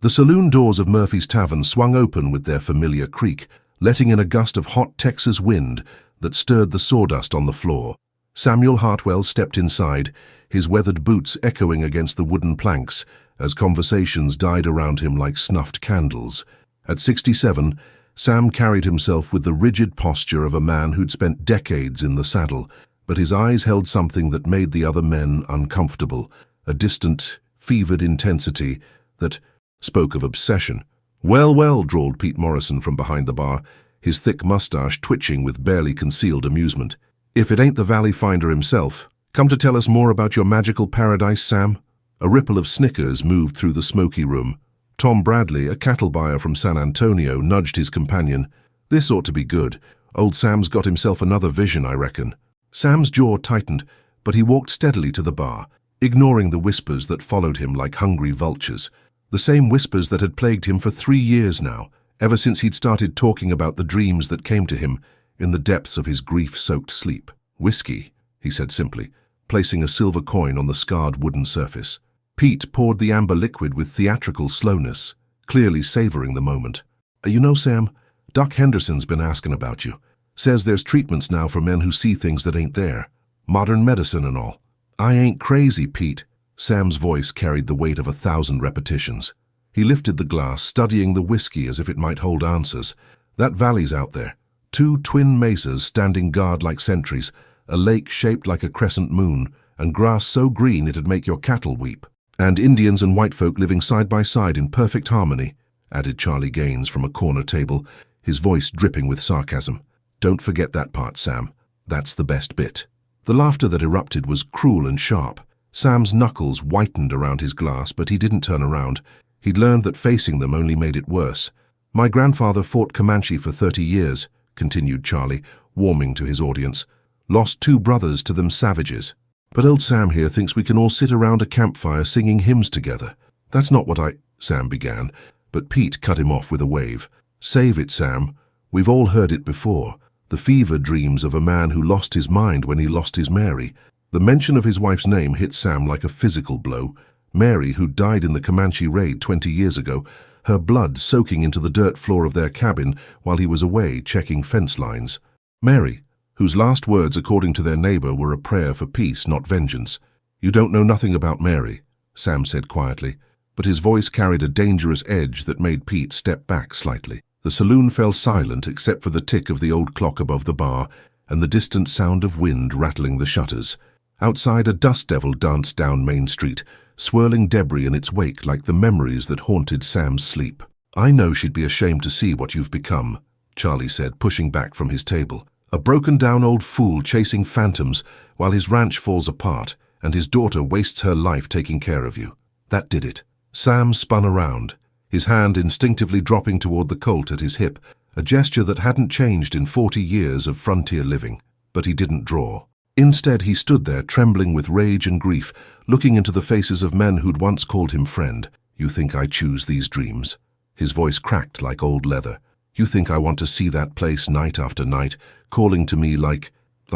The saloon doors of Murphy's Tavern swung open with their familiar creak, letting in a gust of hot Texas wind that stirred the sawdust on the floor. Samuel Hartwell stepped inside, his weathered boots echoing against the wooden planks as conversations died around him like snuffed candles. At 67, Sam carried himself with the rigid posture of a man who'd spent decades in the saddle, but his eyes held something that made the other men uncomfortable, a distant, fevered intensity that spoke of obsession. "Well, well," drawled Pete Morrison from behind the bar, his thick mustache twitching with barely concealed amusement. "If it ain't the Valley Finder himself, come to tell us more about your magical paradise, Sam?" A ripple of snickers moved through the smoky room. Tom Bradley, a cattle buyer from San Antonio, nudged his companion. "This ought to be good. Old Sam's got himself another vision, I reckon." Sam's jaw tightened, but he walked steadily to the bar, ignoring the whispers that followed him like hungry vultures. The same whispers that had plagued him for 3 years now, ever since he'd started talking about the dreams that came to him in the depths of his grief-soaked sleep. "Whiskey," he said simply, placing a silver coin on the scarred wooden surface. Pete poured the amber liquid with theatrical slowness, clearly savoring the moment. "You know, Sam, Doc Henderson's been asking about you. Says there's treatments now for men who see things that ain't there. Modern medicine and all." "I ain't crazy, Pete." Sam's voice carried the weight of 1,000 repetitions. He lifted the glass, studying the whiskey as if it might hold answers. "That valley's out there. 2 twin mesas standing guard like sentries, a lake shaped like a crescent moon, and grass so green it'd make your cattle weep. And Indians and white folk living side by side in perfect harmony," added Charlie Gaines from a corner table, his voice dripping with sarcasm. "Don't forget that part, Sam. That's the best bit." The laughter that erupted was cruel and sharp. Sam's knuckles whitened around his glass, but he didn't turn around. He'd learned that facing them only made it worse. "My grandfather fought Comanche for 30 years, continued Charlie, warming to his audience. "Lost 2 brothers to them savages. But old Sam here thinks we can all sit around a campfire singing hymns together. That's not what Sam began, but Pete cut him off with a wave. "Save it, Sam. We've all heard it before. The fever dreams of a man who lost his mind when he lost his Mary." The mention of his wife's name hit Sam like a physical blow. Mary, who died in the Comanche raid 20 years ago, her blood soaking into the dirt floor of their cabin while he was away checking fence lines. Mary, whose last words, according to their neighbor, were a prayer for peace, not vengeance. "You don't know nothing about Mary," Sam said quietly, but his voice carried a dangerous edge that made Pete step back slightly. The saloon fell silent except for the tick of the old clock above the bar and the distant sound of wind rattling the shutters. Outside, a dust devil danced down Main Street, swirling debris in its wake like the memories that haunted Sam's sleep. "I know she'd be ashamed to see what you've become," Charlie said, pushing back from his table. "A broken-down old fool chasing phantoms while his ranch falls apart and his daughter wastes her life taking care of you. That did it." Sam spun around, his hand instinctively dropping toward the Colt at his hip, a gesture that hadn't changed in 40 years of frontier living. But he didn't draw. Instead, he stood there, trembling with rage and grief, looking into the faces of men who'd once called him friend. "You think I choose these dreams?" His voice cracked like old leather. "You think I want to see that place night after night, calling to me like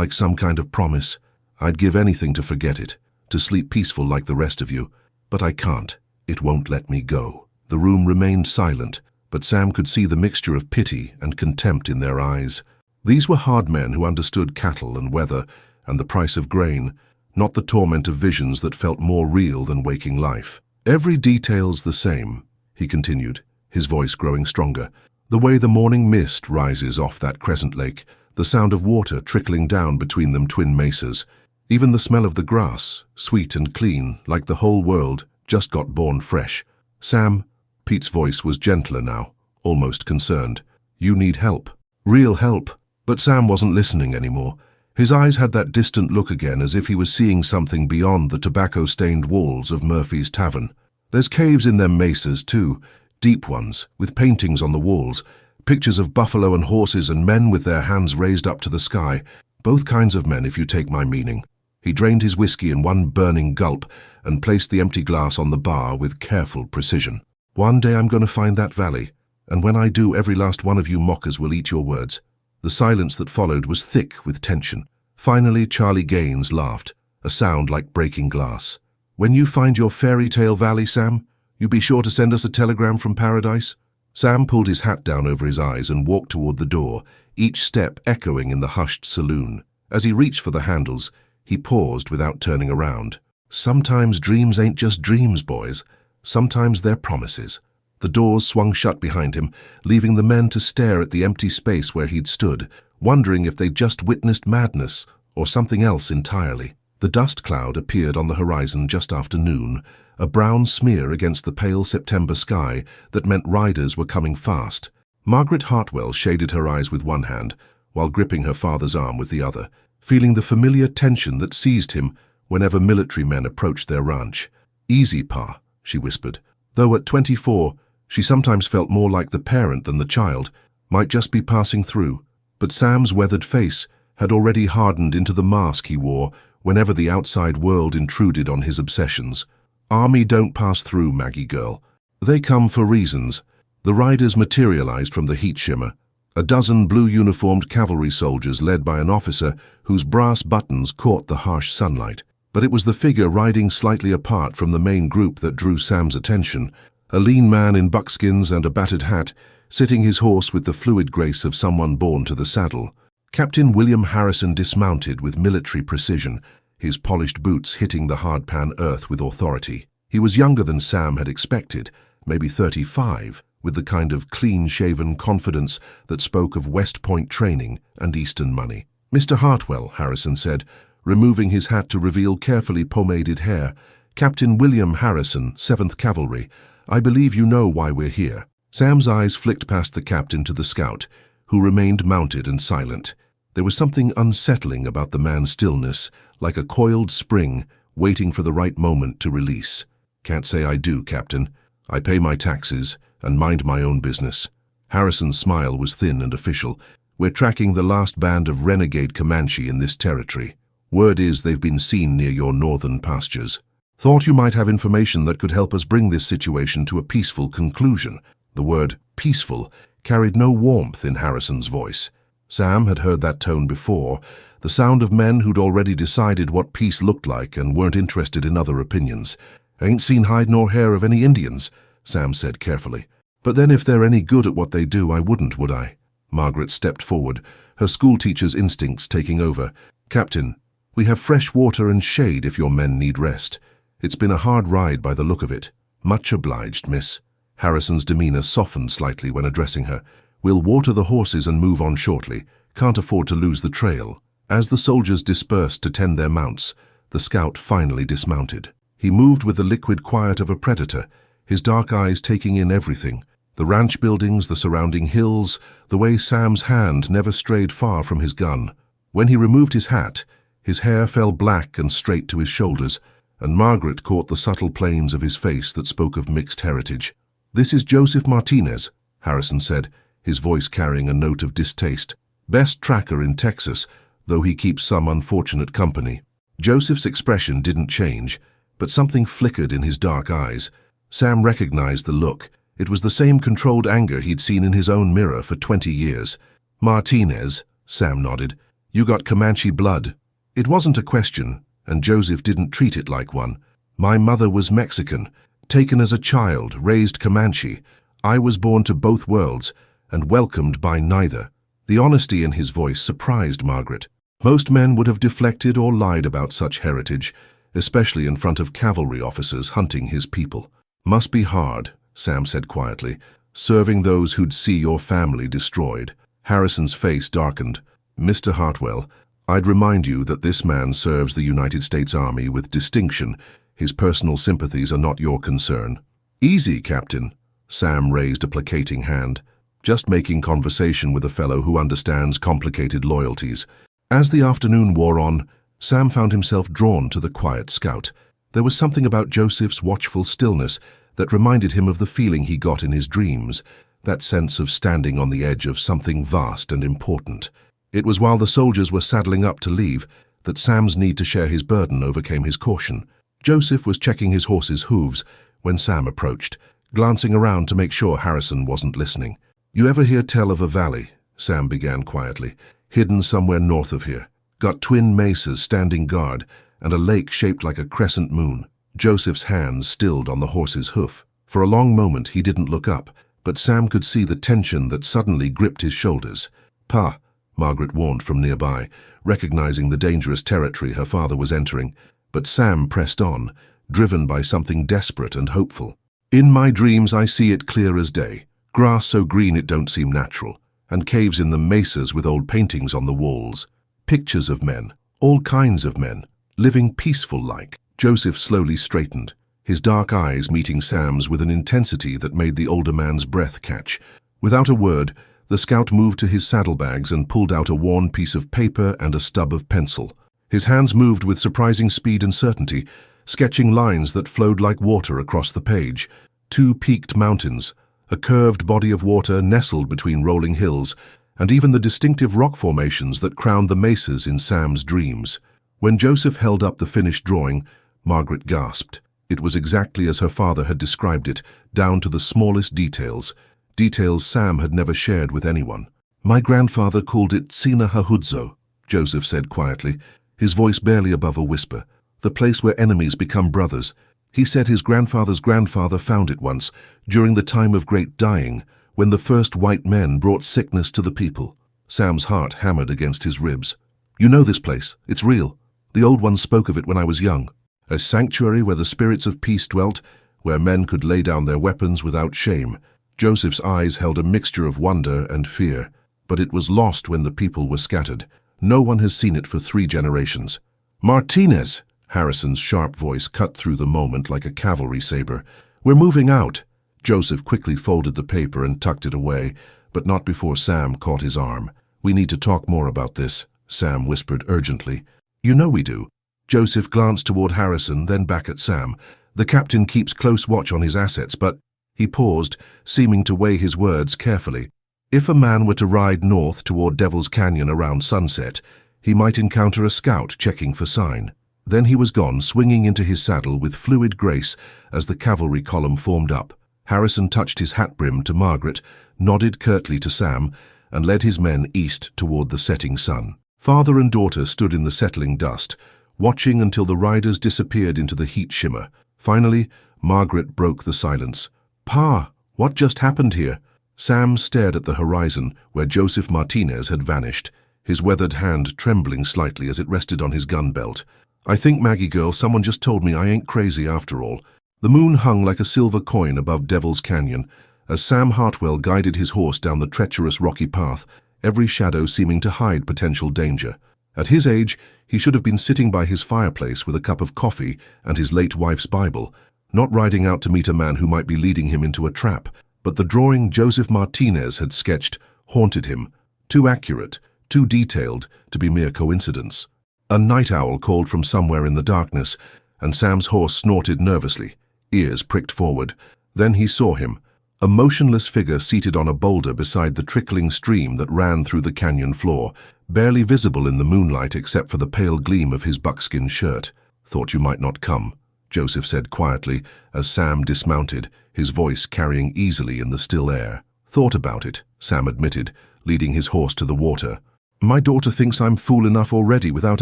some kind of promise? I'd give anything to forget it, to sleep peaceful like the rest of you. But I can't. It won't let me go." The room remained silent, but Sam could see the mixture of pity and contempt in their eyes. These were hard men who understood cattle and weather and the price of grain, not the torment of visions that felt more real than waking life. "Every detail's the same," he continued, his voice growing stronger. "The way the morning mist rises off that crescent lake, the sound of water trickling down between them twin mesas, even the smell of the grass, sweet and clean, like the whole world just got born fresh. Sam," Pete's voice was gentler now, almost concerned. "You need help. Real help." But Sam wasn't listening anymore. His eyes had that distant look again, as if he was seeing something beyond the tobacco-stained walls of Murphy's Tavern. "There's caves in them mesas, too, deep ones, with paintings on the walls, pictures of buffalo and horses and men with their hands raised up to the sky. Both kinds of men, if you take my meaning." He drained his whiskey in one burning gulp and placed the empty glass on the bar with careful precision. "One day I'm going to find that valley, and when I do, every last one of you mockers will eat your words." The silence that followed was thick with tension. Finally, Charlie Gaines laughed, a sound like breaking glass. "When you find your fairy tale valley, Sam, You be sure to send us a telegram from paradise? Sam pulled his hat down over his eyes and walked toward the door, each step echoing in the hushed saloon. As he reached for the handles, he paused without turning around. Sometimes dreams ain't just dreams, boys. Sometimes they're promises. The doors swung shut behind him, leaving the men to stare at the empty space where he'd stood, wondering if they'd just witnessed madness or something else entirely. The dust cloud appeared on the horizon just after noon, a brown smear against the pale September sky that meant riders were coming fast. Margaret Hartwell shaded her eyes with one hand, while gripping her father's arm with the other, feeling the familiar tension that seized him whenever military men approached their ranch. "Easy, Pa," she whispered. Though at 24, she sometimes felt more like the parent than the child, might just be passing through. But Sam's weathered face had already hardened into the mask he wore whenever the outside world intruded on his obsessions. "Army don't pass through, Maggie girl. They come for reasons." The riders materialized from the heat shimmer, a dozen blue-uniformed cavalry soldiers led by an officer whose brass buttons caught the harsh sunlight. But it was the figure riding slightly apart from the main group that drew Sam's attention, a lean man in buckskins and a battered hat, sitting his horse with the fluid grace of someone born to the saddle. Captain William Harrison dismounted with military precision, his polished boots hitting the hard-pan earth with authority. He was younger than Sam had expected, maybe 35, with the kind of clean-shaven confidence that spoke of West Point training and Eastern money. "Mr. Hartwell," Harrison said, removing his hat to reveal carefully pomaded hair. "Captain William Harrison, 7th Cavalry. I believe you know why we're here." Sam's eyes flicked past the captain to the scout, who remained mounted and silent. There was something unsettling about the man's stillness, like a coiled spring waiting for the right moment to release. "Can't say I do, Captain. I pay my taxes and mind my own business." Harrison's smile was thin and official. "We're tracking the last band of renegade Comanche in this territory. Word is they've been seen near your northern pastures. Thought you might have information that could help us bring this situation to a peaceful conclusion." The word peaceful carried no warmth in Harrison's voice. Sam had heard that tone before, the sound of men who'd already decided what peace looked like and weren't interested in other opinions. "Ain't seen hide nor hair of any Indians," Sam said carefully. "But then if they're any good at what they do, I wouldn't, would I?" Margaret stepped forward, her schoolteacher's instincts taking over. "Captain, we have fresh water and shade if your men need rest. It's been a hard ride by the look of it." "Much obliged, miss." Harrison's demeanor softened slightly when addressing her. "We'll water the horses and move on shortly. Can't afford to lose the trail." As the soldiers dispersed to tend their mounts, the scout finally dismounted. He moved with the liquid quiet of a predator, his dark eyes taking in everything. The ranch buildings, the surrounding hills, the way Sam's hand never strayed far from his gun. When he removed his hat, his hair fell black and straight to his shoulders, and Margaret caught the subtle planes of his face that spoke of mixed heritage. "This is Joseph Martinez," Harrison said, his voice carrying a note of distaste. "Best tracker in Texas, though he keeps some unfortunate company." Joseph's expression didn't change, but something flickered in his dark eyes. Sam recognized the look. It was the same controlled anger he'd seen in his own mirror for 20 years. "Martinez," Sam nodded, "you got Comanche blood." It wasn't a question, and Joseph didn't treat it like one. "My mother was Mexican, taken as a child, raised Comanche. I was born to both worlds, and welcomed by neither." The honesty in his voice surprised Margaret. Most men would have deflected or lied about such heritage, especially in front of cavalry officers hunting his people. "Must be hard," Sam said quietly, "serving those who'd see your family destroyed." Harrison's face darkened. "Mr. Hartwell, I'd remind you that this man serves the United States Army with distinction. His personal sympathies are not your concern." "Easy, Captain." Sam raised a placating hand. "Just making conversation with a fellow who understands complicated loyalties." As the afternoon wore on, Sam found himself drawn to the quiet scout. There was something about Joseph's watchful stillness that reminded him of the feeling he got in his dreams, that sense of standing on the edge of something vast and important. It was while the soldiers were saddling up to leave that Sam's need to share his burden overcame his caution. Joseph was checking his horse's hooves when Sam approached, glancing around to make sure Harrison wasn't listening. "You ever hear tell of a valley?" Sam began quietly. "Hidden somewhere north of here. Got twin mesas standing guard and a lake shaped like a crescent moon." Joseph's hands stilled on the horse's hoof. For a long moment he didn't look up, but Sam could see the tension that suddenly gripped his shoulders. "Pa," Margaret warned from nearby, recognizing the dangerous territory her father was entering. But Sam pressed on, driven by something desperate and hopeful. "In my dreams I see it clear as day, grass so green it don't seem natural, and caves in the mesas with old paintings on the walls. Pictures of men, all kinds of men, living peaceful-like." Joseph slowly straightened, his dark eyes meeting Sam's with an intensity that made the older man's breath catch. Without a word, the scout moved to his saddlebags and pulled out a worn piece of paper and a stub of pencil. His hands moved with surprising speed and certainty, sketching lines that flowed like water across the page. 2 peaked mountains, a curved body of water nestled between rolling hills, and even the distinctive rock formations that crowned the mesas in Sam's dreams. When Joseph held up the finished drawing, Margaret gasped. It was exactly as her father had described it, down to the smallest details, details Sam had never shared with anyone. "My grandfather called it Sina Hahudzo," Joseph said quietly, his voice barely above a whisper. "The place where enemies become brothers. He said his grandfather's grandfather found it once, during the time of great dying, when the first white men brought sickness to the people." Sam's heart hammered against his ribs. "You know this place. It's real. The old ones spoke of it when I was young. A sanctuary where the spirits of peace dwelt, where men could lay down their weapons without shame." Joseph's eyes held a mixture of wonder and fear, but it was lost when the people were scattered. "No one has seen it for 3 generations. "Martinez!" Harrison's sharp voice cut through the moment like a cavalry saber. "We're moving out." Joseph quickly folded the paper and tucked it away, but not before Sam caught his arm. "We need to talk more about this," Sam whispered urgently. "You know we do." Joseph glanced toward Harrison, then back at Sam. "The captain keeps close watch on his assets, but—" He paused, seeming to weigh his words carefully. "If a man were to ride north toward Devil's Canyon around sunset, he might encounter a scout checking for sign." Then he was gone, swinging into his saddle with fluid grace as the cavalry column formed up. Harrison touched his hat brim to Margaret, nodded curtly to Sam, and led his men east toward the setting sun. Father and daughter stood in the settling dust, watching until the riders disappeared into the heat shimmer. Finally, Margaret broke the silence. "Pa, what just happened here?" Sam stared at the horizon, where Joseph Martinez had vanished, his weathered hand trembling slightly as it rested on his gun belt. "I think, Maggie girl, someone just told me I ain't crazy after all." The moon hung like a silver coin above Devil's Canyon, as Sam Hartwell guided his horse down the treacherous rocky path, every shadow seeming to hide potential danger. At his age, he should have been sitting by his fireplace with a cup of coffee and his late wife's Bible, not riding out to meet a man who might be leading him into a trap. But the drawing Joseph Martinez had sketched haunted him, too accurate, too detailed to be mere coincidence. A night owl called from somewhere in the darkness, and Sam's horse snorted nervously, ears pricked forward. Then he saw him, a motionless figure seated on a boulder beside the trickling stream that ran through the canyon floor, barely visible in the moonlight except for the pale gleam of his buckskin shirt. "Thought you might not come," Joseph said quietly as Sam dismounted, his voice carrying easily in the still air. "Thought about it," Sam admitted, leading his horse to the water. "My daughter thinks I'm fool enough already without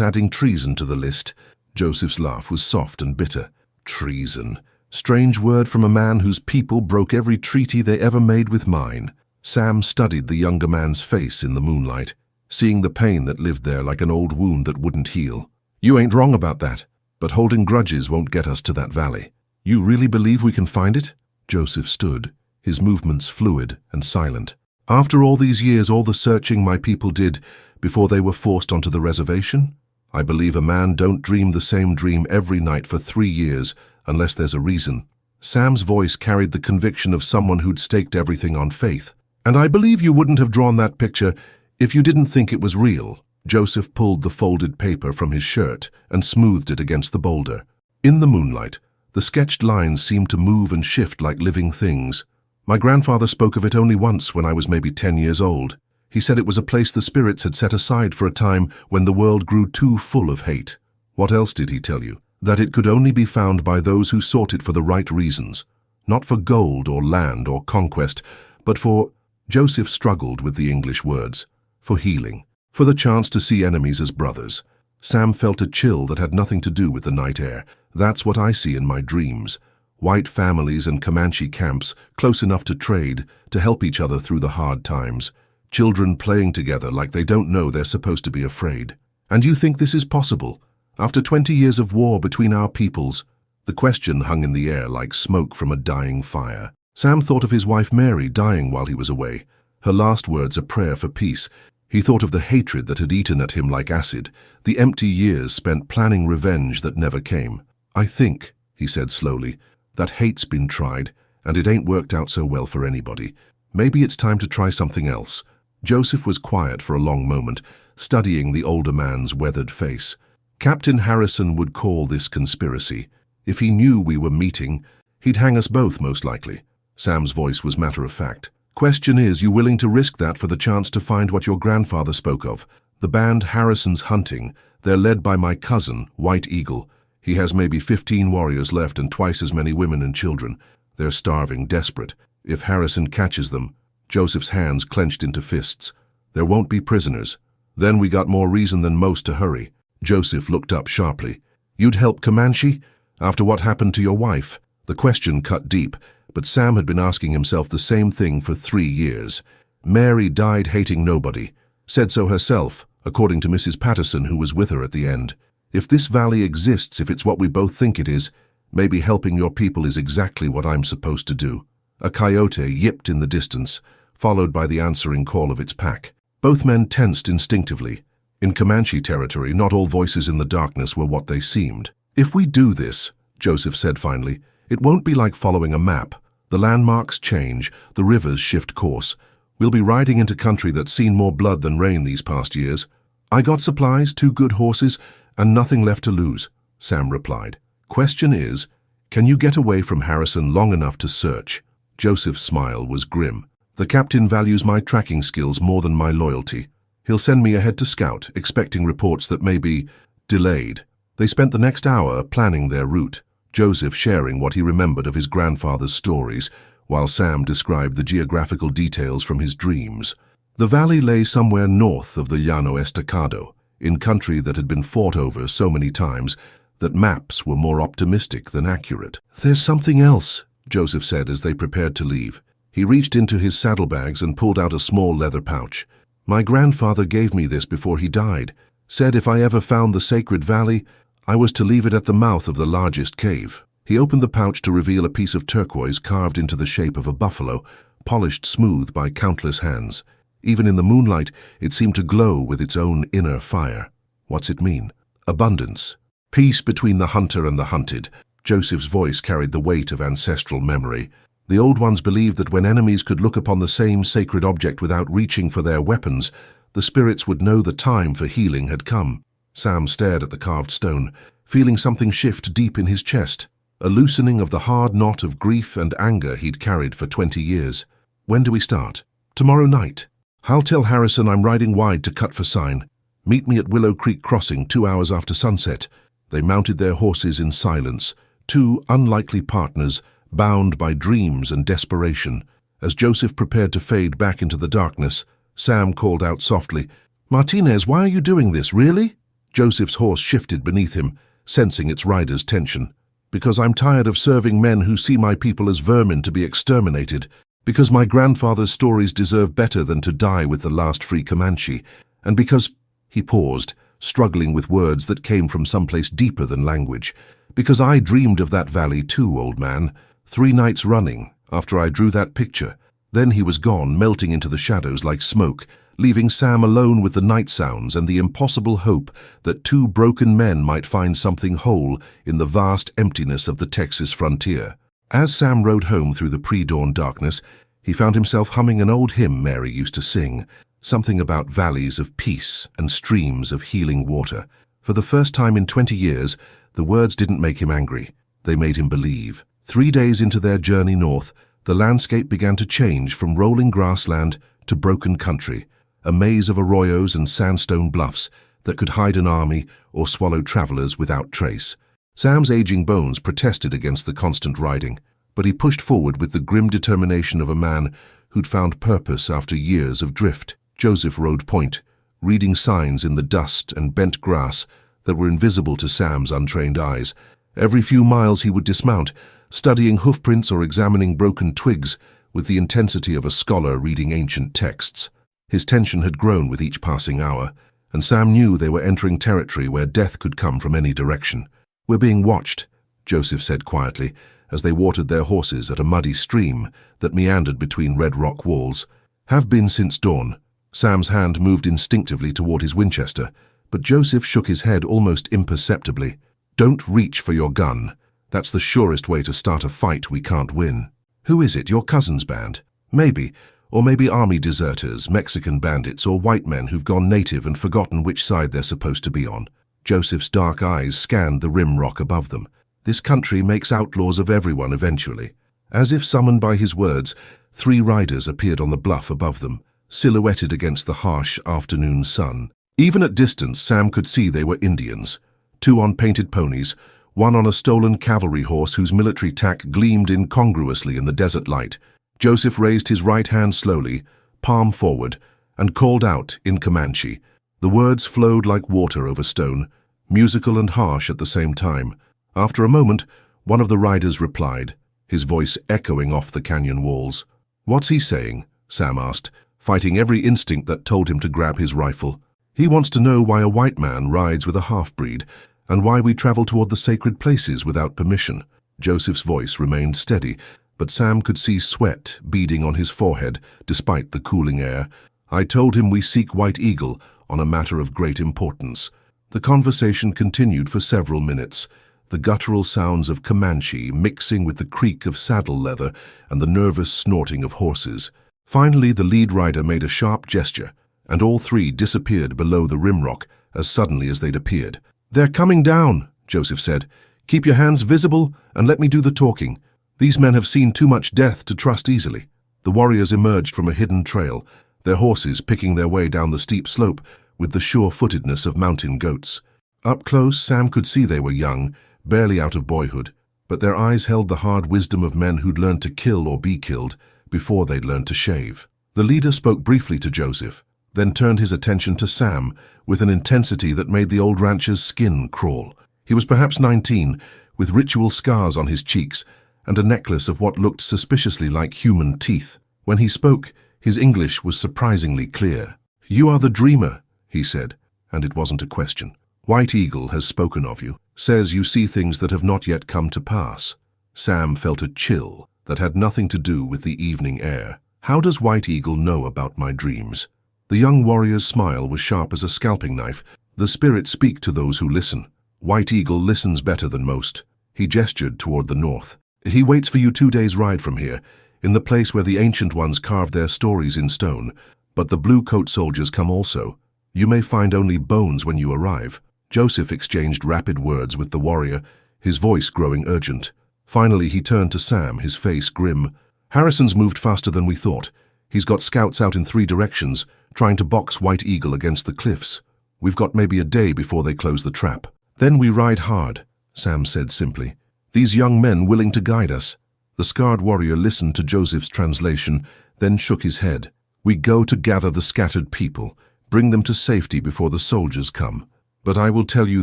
adding treason to the list." Joseph's laugh was soft and bitter. "Treason. Strange word from a man whose people broke every treaty they ever made with mine." Sam studied the younger man's face in the moonlight, seeing the pain that lived there like an old wound that wouldn't heal. "You ain't wrong about that, but holding grudges won't get us to that valley." "You really believe we can find it?" Joseph stood, his movements fluid and silent. "After all these years, all the searching my people did before they were forced onto the reservation? I believe a man don't dream the same dream every night for 3 years unless there's a reason." Sam's voice carried the conviction of someone who'd staked everything on faith. "And I believe you wouldn't have drawn that picture if you didn't think it was real." Joseph pulled the folded paper from his shirt and smoothed it against the boulder. In the moonlight, the sketched lines seemed to move and shift like living things. "My grandfather spoke of it only once when I was maybe 10 years old. He said it was a place the spirits had set aside for a time when the world grew too full of hate." "What else did he tell you?" "That it could only be found by those who sought it for the right reasons. Not for gold or land or conquest, but for—" Joseph struggled with the English words. "For healing. For the chance to see enemies as brothers." Sam felt a chill that had nothing to do with the night air. "That's what I see in my dreams. White families and Comanche camps, close enough to trade, to help each other through the hard times. Children playing together like they don't know they're supposed to be afraid. And you think this is possible? After 20 years of war between our peoples? The question hung in the air like smoke from a dying fire. Sam thought of his wife Mary dying while he was away. Her last words a prayer for peace. He thought of the hatred that had eaten at him like acid, the empty years spent planning revenge that never came. I think, he said slowly, that hate's been tried, and it ain't worked out so well for anybody. Maybe it's time to try something else. Joseph was quiet for a long moment, studying the older man's weathered face. Captain Harrison would call this conspiracy. If he knew we were meeting, he'd hang us both most likely. Sam's voice was matter-of-fact. Question is, you willing to risk that for the chance to find what your grandfather spoke of? The band Harrison's hunting. They're led by my cousin, White Eagle. He has maybe 15 warriors left and twice as many women and children. They're starving, desperate. If Harrison catches them, Joseph's hands clenched into fists. There won't be prisoners. Then we got more reason than most to hurry. Joseph looked up sharply. You'd help Comanche? After what happened to your wife? The question cut deep, but Sam had been asking himself the same thing for 3 years. Mary died hating nobody. Said so herself, according to Mrs. Patterson, who was with her at the end. If this valley exists, if it's what we both think it is, maybe helping your people is exactly what I'm supposed to do. A coyote yipped in the distance, followed by the answering call of its pack. Both men tensed instinctively. In Comanche territory, not all voices in the darkness were what they seemed. If we do this, Joseph said finally, it won't be like following a map. The landmarks change, the rivers shift course. We'll be riding into country that's seen more blood than rain these past years. I got supplies, 2 good horses, and nothing left to lose, Sam replied. Question is, can you get away from Harrison long enough to search? Joseph's smile was grim. The captain values my tracking skills more than my loyalty. He'll send me ahead to scout, expecting reports that may be delayed. They spent the next hour planning their route, Joseph sharing what he remembered of his grandfather's stories, while Sam described the geographical details from his dreams. The valley lay somewhere north of the Llano Estacado, in country that had been fought over so many times that maps were more optimistic than accurate. There's something else, Joseph said as they prepared to leave. He reached into his saddlebags and pulled out a small leather pouch. My grandfather gave me this before he died. Said if I ever found the sacred valley, I was to leave it at the mouth of the largest cave. He opened the pouch to reveal a piece of turquoise carved into the shape of a buffalo, polished smooth by countless hands. Even in the moonlight, it seemed to glow with its own inner fire. What's it mean? Abundance. Peace between the hunter and the hunted. Joseph's voice carried the weight of ancestral memory. The old ones believed that when enemies could look upon the same sacred object without reaching for their weapons, the spirits would know the time for healing had come. Sam stared at the carved stone, feeling something shift deep in his chest, a loosening of the hard knot of grief and anger he'd carried for 20 years. When do we start? Tomorrow night. I'll tell Harrison I'm riding wide to cut for sign. Meet me at Willow Creek Crossing 2 hours after sunset. They mounted their horses in silence, 2 unlikely partners, bound by dreams and desperation. As Joseph prepared to fade back into the darkness, Sam called out softly, Martinez, why are you doing this, really? Joseph's horse shifted beneath him, sensing its rider's tension. Because I'm tired of serving men who see my people as vermin to be exterminated. Because my grandfather's stories deserve better than to die with the last free Comanche. And because... He paused, struggling with words that came from someplace deeper than language. Because I dreamed of that valley too, old man. 3 nights running, after I drew that picture. Then he was gone, melting into the shadows like smoke, leaving Sam alone with the night sounds and the impossible hope that 2 broken men might find something whole in the vast emptiness of the Texas frontier. As Sam rode home through the pre-dawn darkness, he found himself humming an old hymn Mary used to sing, something about valleys of peace and streams of healing water. For the first time in 20 years, the words didn't make him angry. They made him believe. 3 days into their journey north, the landscape began to change from rolling grassland to broken country, a maze of arroyos and sandstone bluffs that could hide an army or swallow travelers without trace. Sam's aging bones protested against the constant riding, but he pushed forward with the grim determination of a man who'd found purpose after years of drift. Joseph rode point, reading signs in the dust and bent grass that were invisible to Sam's untrained eyes. Every few miles he would dismount, studying hoofprints or examining broken twigs with the intensity of a scholar reading ancient texts. His tension had grown with each passing hour, and Sam knew they were entering territory where death could come from any direction. "We're being watched," Joseph said quietly, as they watered their horses at a muddy stream that meandered between red rock walls. "Have been since dawn." Sam's hand moved instinctively toward his Winchester, but Joseph shook his head almost imperceptibly. "Don't reach for your gun. That's the surest way to start a fight we can't win." "Who is it, your cousin's band?" "Maybe. Or maybe army deserters, Mexican bandits, or white men who've gone native and forgotten which side they're supposed to be on." Joseph's dark eyes scanned the rim rock above them. "This country makes outlaws of everyone eventually." As if summoned by his words, 3 riders appeared on the bluff above them, silhouetted against the harsh afternoon sun. Even at distance, Sam could see they were Indians. 2 on painted ponies, 1 on a stolen cavalry horse whose military tack gleamed incongruously in the desert light. Joseph raised his right hand slowly, palm forward, and called out in Comanche. The words flowed like water over stone, musical and harsh at the same time. After a moment, one of the riders replied, his voice echoing off the canyon walls. "What's he saying?" Sam asked, fighting every instinct that told him to grab his rifle. "He wants to know why a white man rides with a half-breed, and why we travel toward the sacred places without permission." Joseph's voice remained steady, but Sam could see sweat beading on his forehead despite the cooling air. "I told him we seek White Eagle on a matter of great importance." The conversation continued for several minutes, the guttural sounds of Comanche mixing with the creak of saddle leather and the nervous snorting of horses. Finally, the lead rider made a sharp gesture, and all 3 disappeared below the rim rock as suddenly as they'd appeared. "They're coming down," Joseph said. "Keep your hands visible and let me do the talking. These men have seen too much death to trust easily." The warriors emerged from a hidden trail, their horses picking their way down the steep slope with the sure-footedness of mountain goats. Up close, Sam could see they were young, barely out of boyhood, but their eyes held the hard wisdom of men who'd learned to kill or be killed before they'd learned to shave. The leader spoke briefly to Joseph, then turned his attention to Sam with an intensity that made the old rancher's skin crawl. He was perhaps 19, with ritual scars on his cheeks and a necklace of what looked suspiciously like human teeth. When he spoke, his English was surprisingly clear. "You are the dreamer," he said, and it wasn't a question. "White Eagle has spoken of you, says you see things that have not yet come to pass." Sam felt a chill that had nothing to do with the evening air. "How does White Eagle know about my dreams?" The young warrior's smile was sharp as a scalping knife. "The spirits speak to those who listen. White Eagle listens better than most." He gestured toward the north. "He waits for you 2 days' ride from here, in the place where the ancient ones carved their stories in stone. But the blue-coat soldiers come also. You may find only bones when you arrive." Joseph exchanged rapid words with the warrior, his voice growing urgent. Finally, he turned to Sam, his face grim. "Harrison's moved faster than we thought. He's got scouts out in 3 directions, trying to box White Eagle against the cliffs. We've got maybe a day before they close the trap. Then we ride hard," Sam said simply. "These young men willing to guide us." The scarred warrior listened to Joseph's translation, then shook his head. "We go to gather the scattered people, bring them to safety before the soldiers come. But I will tell you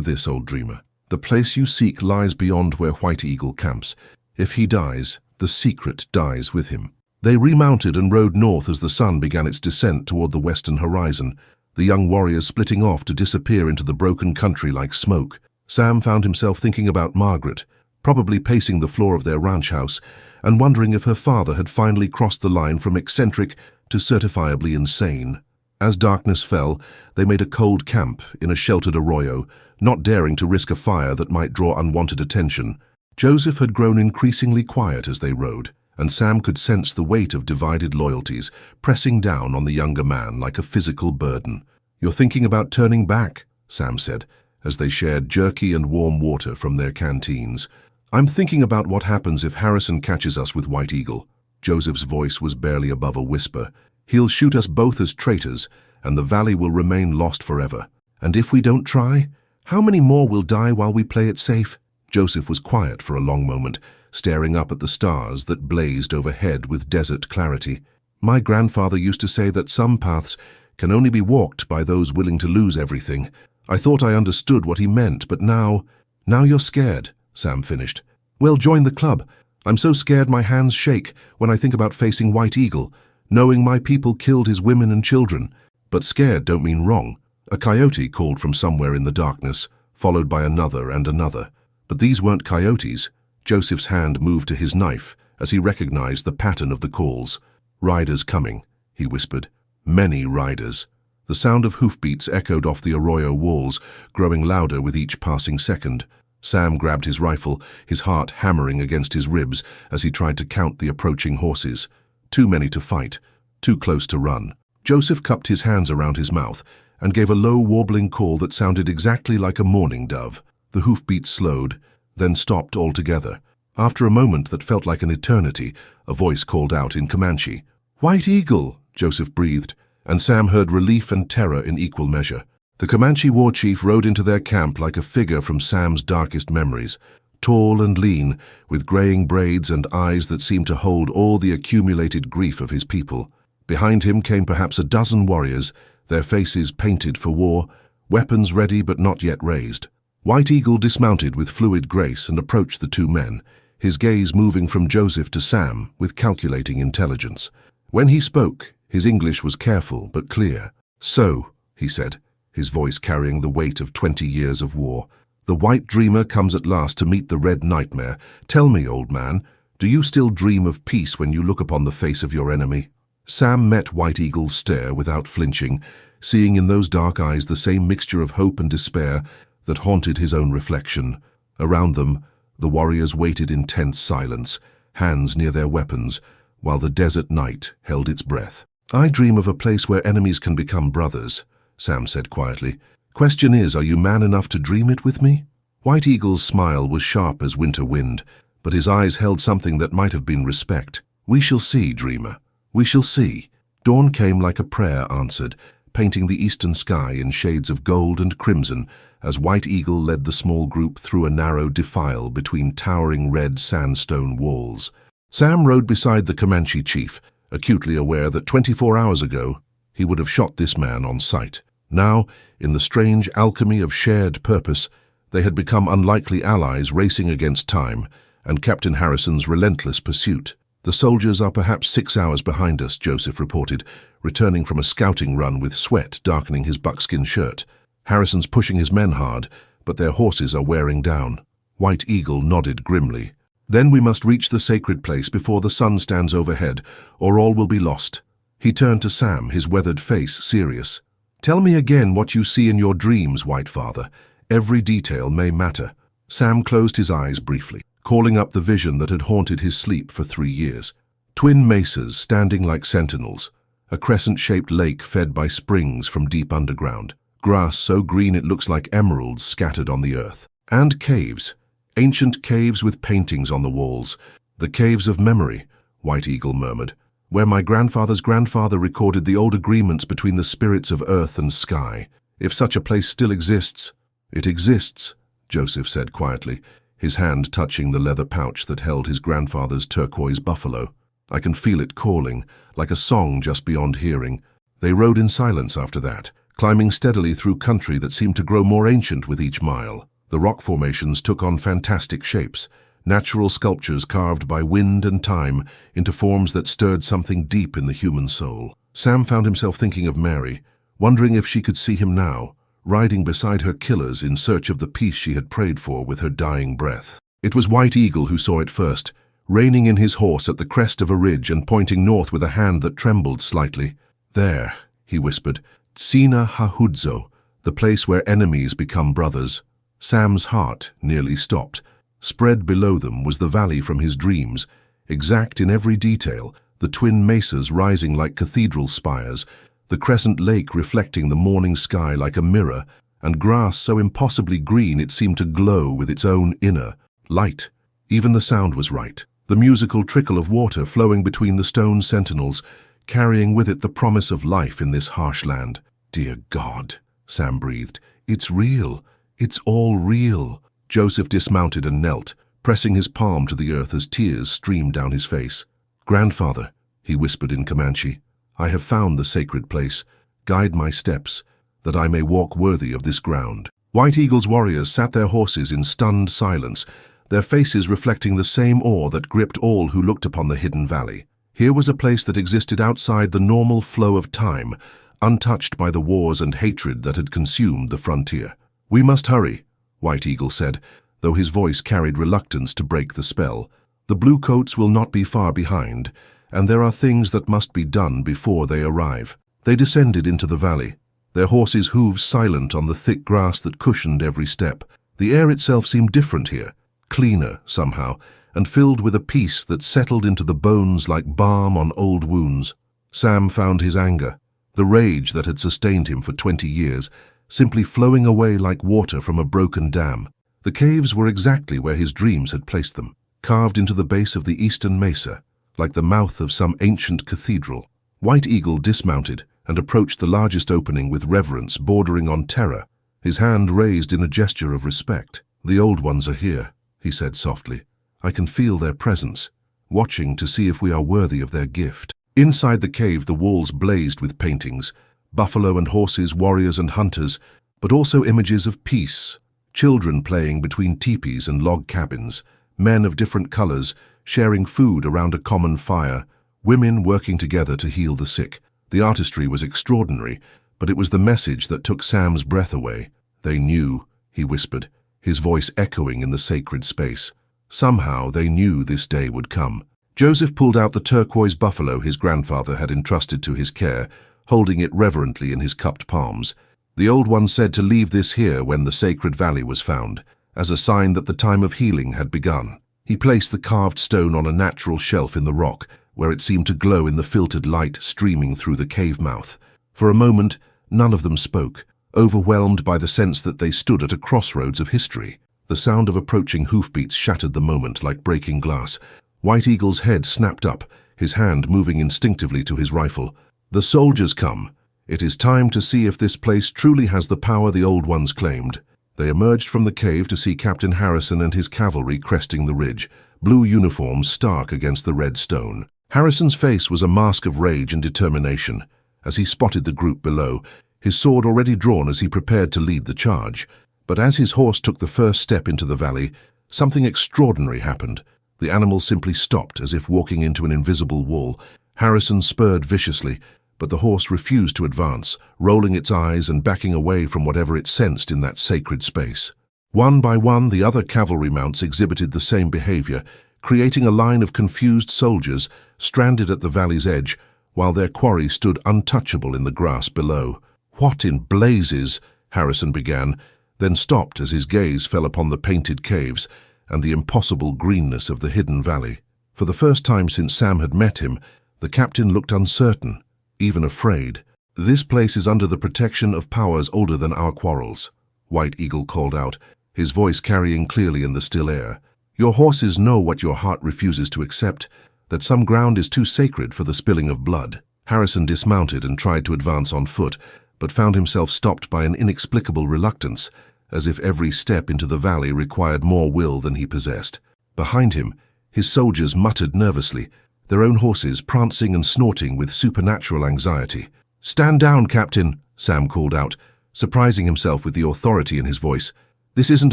this, old dreamer. The place you seek lies beyond where White Eagle camps. If he dies, the secret dies with him." They remounted and rode north as the sun began its descent toward the western horizon, the young warriors splitting off to disappear into the broken country like smoke. Sam found himself thinking about Margaret, probably pacing the floor of their ranch house, and wondering if her father had finally crossed the line from eccentric to certifiably insane. As darkness fell, they made a cold camp in a sheltered arroyo, not daring to risk a fire that might draw unwanted attention. Joseph had grown increasingly quiet as they rode, and Sam could sense the weight of divided loyalties pressing down on the younger man like a physical burden. "You're thinking about turning back," Sam said, as they shared jerky and warm water from their canteens. "I'm thinking about what happens if Harrison catches us with White Eagle." Joseph's voice was barely above a whisper. "He'll shoot us both as traitors, and the valley will remain lost forever. And if we don't try, how many more will die while we play it safe?" Joseph was quiet for a long moment, staring up at the stars that blazed overhead with desert clarity. "My grandfather used to say that some paths can only be walked by those willing to lose everything. I thought I understood what he meant, but now you're scared," Sam finished. "Well, join the club. I'm so scared my hands shake when I think about facing White Eagle, knowing my people killed his women and children. But scared don't mean wrong. A coyote called from somewhere in the darkness, followed by another and another. But these weren't coyotes. Joseph's hand moved to his knife as he recognized the pattern of the calls. "Riders coming," he whispered. "Many riders." The sound of hoofbeats echoed off the arroyo walls, growing louder with each passing second. Sam grabbed his rifle, his heart hammering against his ribs as he tried to count the approaching horses. Too many to fight, too close to run. Joseph cupped his hands around his mouth and gave a low, warbling call that sounded exactly like a mourning dove. The hoofbeats slowed, then stopped altogether. After a moment that felt like an eternity, a voice called out in Comanche. "White Eagle," Joseph breathed, and Sam heard relief and terror in equal measure. The Comanche war chief rode into their camp like a figure from Sam's darkest memories, tall and lean, with graying braids and eyes that seemed to hold all the accumulated grief of his people. Behind him came perhaps a dozen warriors, their faces painted for war, weapons ready but not yet raised. White Eagle dismounted with fluid grace and approached the two men, his gaze moving from Joseph to Sam with calculating intelligence. When he spoke, his English was careful but clear. "So," he said, his voice carrying the weight of 20 years of war, "the white dreamer comes at last to meet the red nightmare. Tell me, old man, do you still dream of peace when you look upon the face of your enemy?" Sam met White Eagle's stare without flinching, seeing in those dark eyes the same mixture of hope and despair that haunted his own reflection. Around them, the warriors waited in tense silence, hands near their weapons, while the desert night held its breath. "I dream of a place where enemies can become brothers," Sam said quietly. "Question is, are you man enough to dream it with me?" White Eagle's smile was sharp as winter wind, but his eyes held something that might have been respect. "We shall see, dreamer. We shall see." Dawn came like a prayer answered, painting the eastern sky in shades of gold and crimson as White Eagle led the small group through a narrow defile between towering red sandstone walls. Sam rode beside the Comanche chief, acutely aware that 24 hours ago he would have shot this man on sight. Now, in the strange alchemy of shared purpose, they had become unlikely allies racing against time and Captain Harrison's relentless pursuit. "The soldiers are perhaps 6 hours behind us," Joseph reported, returning from a scouting run with sweat darkening his buckskin shirt. "Harrison's pushing his men hard, but their horses are wearing down." White Eagle nodded grimly. "Then we must reach the sacred place before the sun stands overhead, or all will be lost." He turned to Sam, his weathered face serious. "Tell me again what you see in your dreams, White Father. Every detail may matter." Sam closed his eyes briefly, calling up the vision that had haunted his sleep for 3 years. Twin mesas standing like sentinels, a crescent-shaped lake fed by springs from deep underground, grass so green it looks like emeralds scattered on the earth, and caves, ancient caves with paintings on the walls. "The caves of memory," White Eagle murmured, "where my grandfather's grandfather recorded the old agreements between the spirits of earth and sky. If such a place still exists—" "It exists," Joseph said quietly, his hand touching the leather pouch that held his grandfather's turquoise buffalo. "I can feel it calling, like a song just beyond hearing." They rode in silence after that, climbing steadily through country that seemed to grow more ancient with each mile. The rock formations took on fantastic shapes, natural sculptures carved by wind and time into forms that stirred something deep in the human soul. Sam found himself thinking of Mary, wondering if she could see him now, riding beside her killers in search of the peace she had prayed for with her dying breath. It was White Eagle who saw it first, reining in his horse at the crest of a ridge and pointing north with a hand that trembled slightly. "There," he whispered, "Tsina Hahudzo, the place where enemies become brothers." Sam's heart nearly stopped. Spread below them was the valley from his dreams, exact in every detail, the twin mesas rising like cathedral spires, the crescent lake reflecting the morning sky like a mirror, and grass so impossibly green it seemed to glow with its own inner light. Even the sound was right, the musical trickle of water flowing between the stone sentinels, carrying with it the promise of life in this harsh land. "Dear God," Sam breathed, "it's real. It's all real." Joseph dismounted and knelt, pressing his palm to the earth as tears streamed down his face. "Grandfather," he whispered in Comanche, "I have found the sacred place. Guide my steps, that I may walk worthy of this ground." White Eagle's warriors sat their horses in stunned silence, their faces reflecting the same awe that gripped all who looked upon the hidden valley. Here was a place that existed outside the normal flow of time, untouched by the wars and hatred that had consumed the frontier. "We must hurry," White Eagle said, though his voice carried reluctance to break the spell. "The bluecoats will not be far behind, and there are things that must be done before they arrive." They descended into the valley, their horses' hooves silent on the thick grass that cushioned every step. The air itself seemed different here, cleaner somehow, and filled with a peace that settled into the bones like balm on old wounds. Sam found his anger, the rage that had sustained him for 20 years, simply flowing away like water from a broken dam. The caves were exactly where his dreams had placed them, carved into the base of the eastern mesa, like the mouth of some ancient cathedral. White Eagle dismounted and approached the largest opening with reverence bordering on terror, his hand raised in a gesture of respect. "The old ones are here," he said softly. "I can feel their presence, watching to see if we are worthy of their gift." Inside the cave, the walls blazed with paintings, buffalo and horses, warriors and hunters, but also images of peace, children playing between teepees and log cabins, men of different colors sharing food around a common fire, women working together to heal the sick. The artistry was extraordinary, but it was the message that took Sam's breath away. "They knew," he whispered, his voice echoing in the sacred space. Somehow they knew this day would come. Joseph pulled out the turquoise buffalo his grandfather had entrusted to his care, holding it reverently in his cupped palms. "The old one said to leave this here when the sacred valley was found, as a sign that the time of healing had begun." He placed the carved stone on a natural shelf in the rock, where it seemed to glow in the filtered light streaming through the cave mouth. For a moment, none of them spoke, overwhelmed by the sense that they stood at a crossroads of history. The sound of approaching hoofbeats shattered the moment like breaking glass. White Eagle's head snapped up, his hand moving instinctively to his rifle. "The soldiers come. It is time to see if this place truly has the power the old ones claimed." They emerged from the cave to see Captain Harrison and his cavalry cresting the ridge, blue uniforms stark against the red stone. Harrison's face was a mask of rage and determination as he spotted the group below, his sword already drawn as he prepared to lead the charge. But as his horse took the first step into the valley, something extraordinary happened. The animal simply stopped, as if walking into an invisible wall. Harrison spurred viciously, but the horse refused to advance, rolling its eyes and backing away from whatever it sensed in that sacred space. One by one, the other cavalry mounts exhibited the same behavior, creating a line of confused soldiers stranded at the valley's edge, while their quarry stood untouchable in the grass below. "What in blazes?" Harrison began, then stopped as his gaze fell upon the painted caves and the impossible greenness of the hidden valley. For the first time since Sam had met him, the captain looked uncertain, even afraid. "This place is under the protection of powers older than our quarrels," White Eagle called out, his voice carrying clearly in the still air. "Your horses know what your heart refuses to accept, that some ground is too sacred for the spilling of blood." Harrison dismounted and tried to advance on foot, but found himself stopped by an inexplicable reluctance, as if every step into the valley required more will than he possessed. Behind him, his soldiers muttered nervously, their own horses prancing and snorting with supernatural anxiety. "Stand down, Captain," Sam called out, surprising himself with the authority in his voice. "This isn't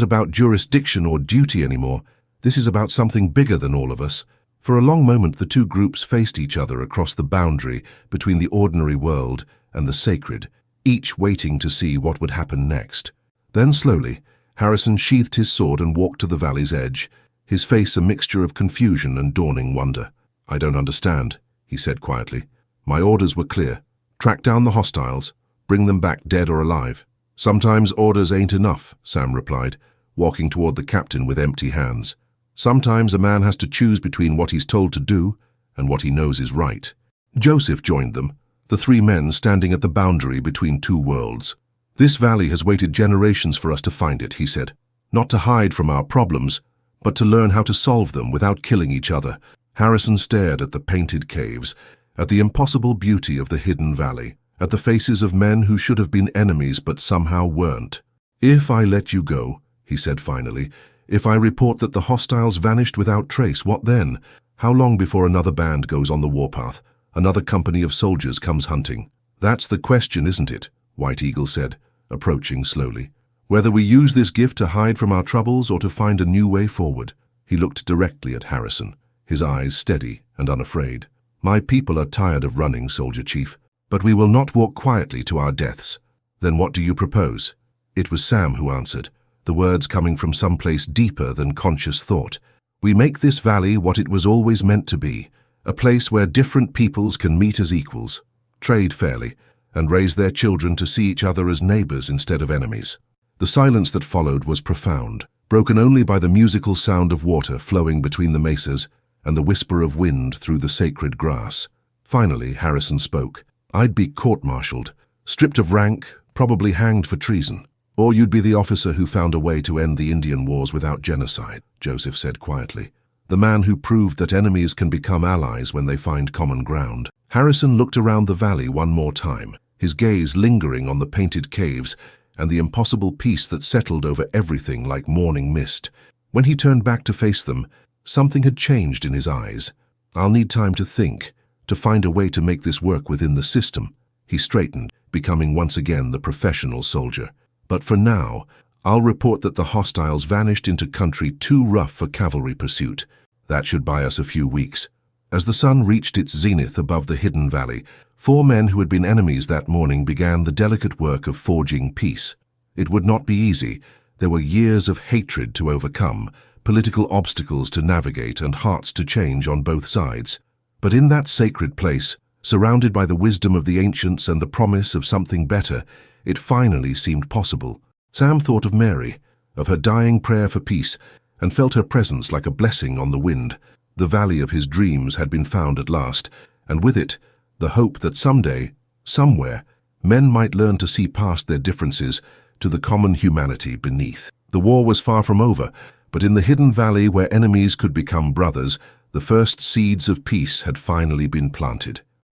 about jurisdiction or duty anymore. This is about something bigger than all of us." For a long moment the two groups faced each other across the boundary between the ordinary world and the sacred, each waiting to see what would happen next. Then slowly, Harrison sheathed his sword and walked to the valley's edge, his face a mixture of confusion and dawning wonder. "I don't understand," he said quietly. "My orders were clear. Track down the hostiles, bring them back dead or alive." "Sometimes orders ain't enough," Sam replied, walking toward the captain with empty hands. "Sometimes a man has to choose between what he's told to do and what he knows is right." Joseph joined them, the three men standing at the boundary between two worlds. "This valley has waited generations for us to find it," he said. "Not to hide from our problems, but to learn how to solve them without killing each other." Harrison stared at the painted caves, at the impossible beauty of the hidden valley, at the faces of men who should have been enemies but somehow weren't. "If I let you go," he said finally, "if I report that the hostiles vanished without trace, what then? How long before another band goes on the warpath, another company of soldiers comes hunting?" "That's the question, isn't it?" White Eagle said, approaching slowly. "Whether we use this gift to hide from our troubles or to find a new way forward." He looked directly at Harrison, his eyes steady and unafraid. "My people are tired of running, Soldier Chief, but we will not walk quietly to our deaths." "Then what do you propose?" It was Sam who answered, the words coming from someplace deeper than conscious thought. "We make this valley what it was always meant to be, a place where different peoples can meet as equals, trade fairly, and raise their children to see each other as neighbors instead of enemies." The silence that followed was profound, broken only by the musical sound of water flowing between the mesas and the whisper of wind through the sacred grass. Finally, Harrison spoke. "I'd be court-martialed, stripped of rank, probably hanged for treason. Or you'd be the officer who found a way to end the Indian Wars without genocide," Joseph said quietly. "The man who proved that enemies can become allies when they find common ground." Harrison looked around the valley one more time, his gaze lingering on the painted caves and the impossible peace that settled over everything like morning mist. When he turned back to face them, something had changed in his eyes. "I'll need time to think, to find a way to make this work within the system." He straightened, becoming once again the professional soldier. "But for now, I'll report that the hostiles vanished into country too rough for cavalry pursuit. That should buy us a few weeks." As the sun reached its zenith above the hidden valley, 4 men who had been enemies that morning began the delicate work of forging peace. It would not be easy. There were years of hatred to overcome, political obstacles to navigate, and hearts to change on both sides. But in that sacred place, surrounded by the wisdom of the ancients and the promise of something better, it finally seemed possible. Sam thought of Mary, of her dying prayer for peace, and felt her presence like a blessing on the wind. The valley of his dreams had been found at last, and with it, the hope that someday, somewhere, men might learn to see past their differences to the common humanity beneath. The war was far from over, but in the hidden valley where enemies could become brothers, the first seeds of peace had finally been planted.